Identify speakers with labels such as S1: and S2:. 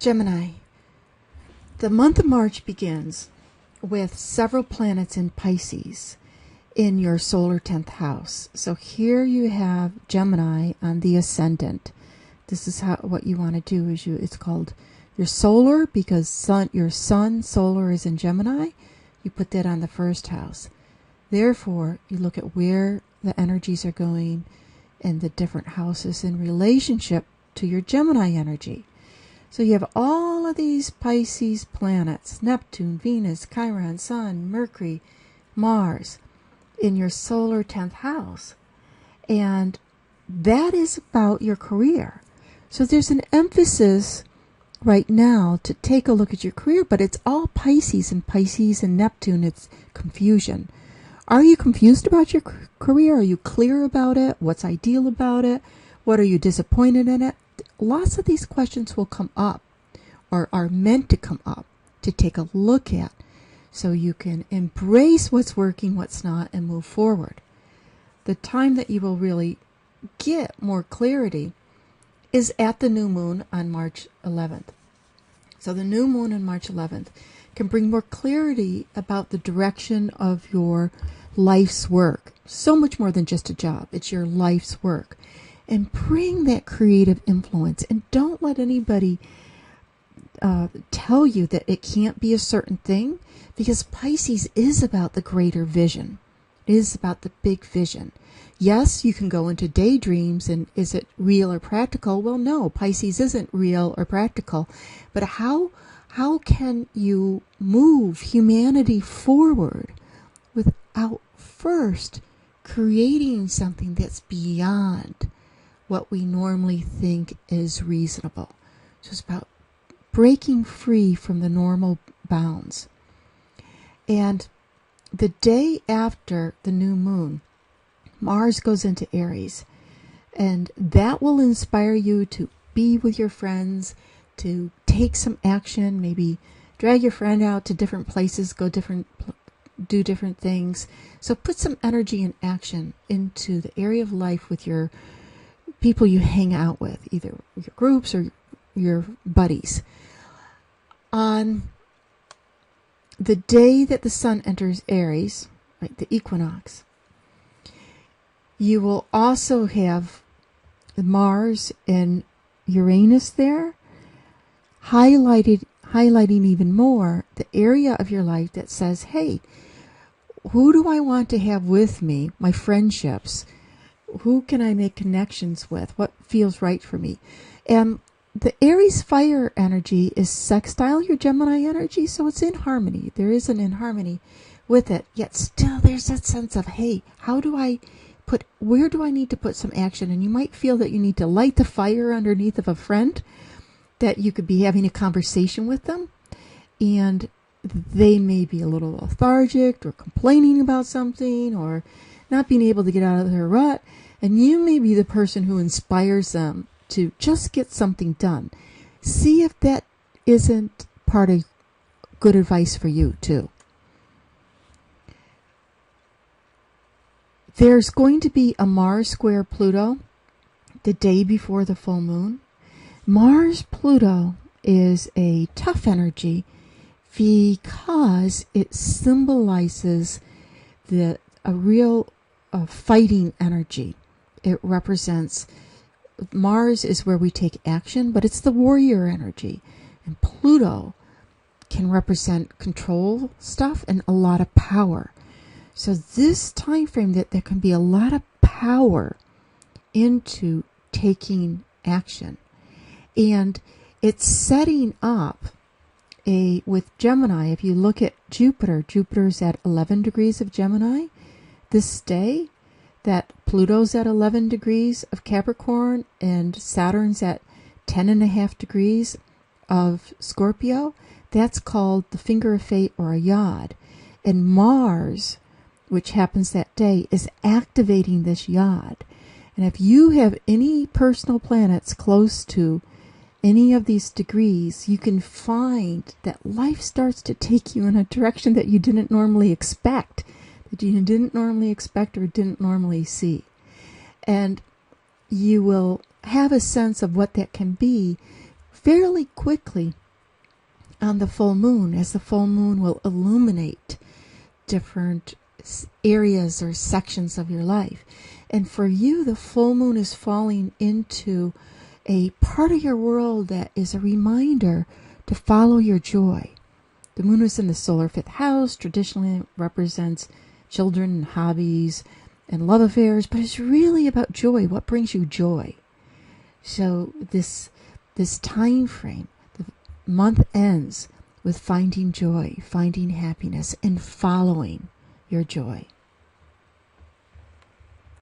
S1: Gemini. The month of March begins with several planets in Pisces in your solar 10th house. So here you have Gemini on the ascendant. This is what you want to do is it's called your solar, because your sun solar is in Gemini. You put that on the first house. Therefore, you look at where the energies are going and the different houses in relationship to your Gemini energy. So you have all of these Pisces planets, Neptune, Venus, Chiron, Sun, Mercury, Mars, in your solar 10th house. And that is about your career. So there's an emphasis right now to take a look at your career, but it's all Pisces and Neptune, it's confusion. Are you confused about your career? Are you clear about it? What's ideal about it? What are you disappointed in it? Lots of these questions will come up, or are meant to come up, to take a look at, so you can embrace what's working, what's not, and move forward. The time that you will really get more clarity is at the new moon on March 11th. So the new moon on March 11th can bring more clarity about the direction of your life's work. So much more than just a job. It's your life's work. And bring that creative influence. And don't let anybody tell you that it can't be a certain thing, because Pisces is about the greater vision. It is about the big vision. Yes, you can go into daydreams, and is it real or practical? Well, no, Pisces isn't real or practical. But how can you move humanity forward without first creating something that's beyond what we normally think is reasonable? So it's about breaking free from the normal bounds. And the day after the new moon, Mars goes into Aries, and that will inspire you to be with your friends, to take some action, maybe drag your friend out to different places, do different things. So put some energy and action into the area of life with your people you hang out with, either your groups or your buddies. On the day that the sun enters Aries, right, the equinox, you will also have Mars and Uranus there, highlighting even more the area of your life that says, hey, who do I want to have with me, my friendships? Who can I make connections with? What feels right for me? And the Aries fire energy is sextile your Gemini energy, so it's in harmony. There is an in harmony with it, yet still there's that sense of, hey, where do I need to put some action? And you might feel that you need to light the fire underneath of a friend, that you could be having a conversation with them, and they may be a little lethargic or complaining about something or not being able to get out of their rut, and you may be the person who inspires them to just get something done. See if that isn't part of good advice for you too. There's going to be a Mars square Pluto the day before the full moon. Mars-Pluto is a tough energy because it symbolizes a real fighting energy. It represents, Mars is where we take action, but it's the warrior energy. And Pluto can represent control stuff and a lot of power. So this time frame, that there can be a lot of power into taking action. And it's setting up with Gemini. If you look at Jupiter's at 11 degrees of Gemini this day, that Pluto's at 11 degrees of Capricorn, and Saturn's at 10.5 degrees of Scorpio. That's called the finger of fate, or a yod. And Mars, which happens that day, is activating this yod. And if you have any personal planets close to any of these degrees, you can find that life starts to take you in a direction that you didn't normally expect, or didn't normally see. And you will have a sense of what that can be fairly quickly on the full moon, as the full moon will illuminate different areas or sections of your life. And for you, the full moon is falling into a part of your world that is a reminder to follow your joy. The moon is in the solar fifth house. Traditionally, it represents children and hobbies and love affairs, but it's really about joy. What brings you joy? So this time frame, the month ends with finding joy, finding happiness, and following your joy.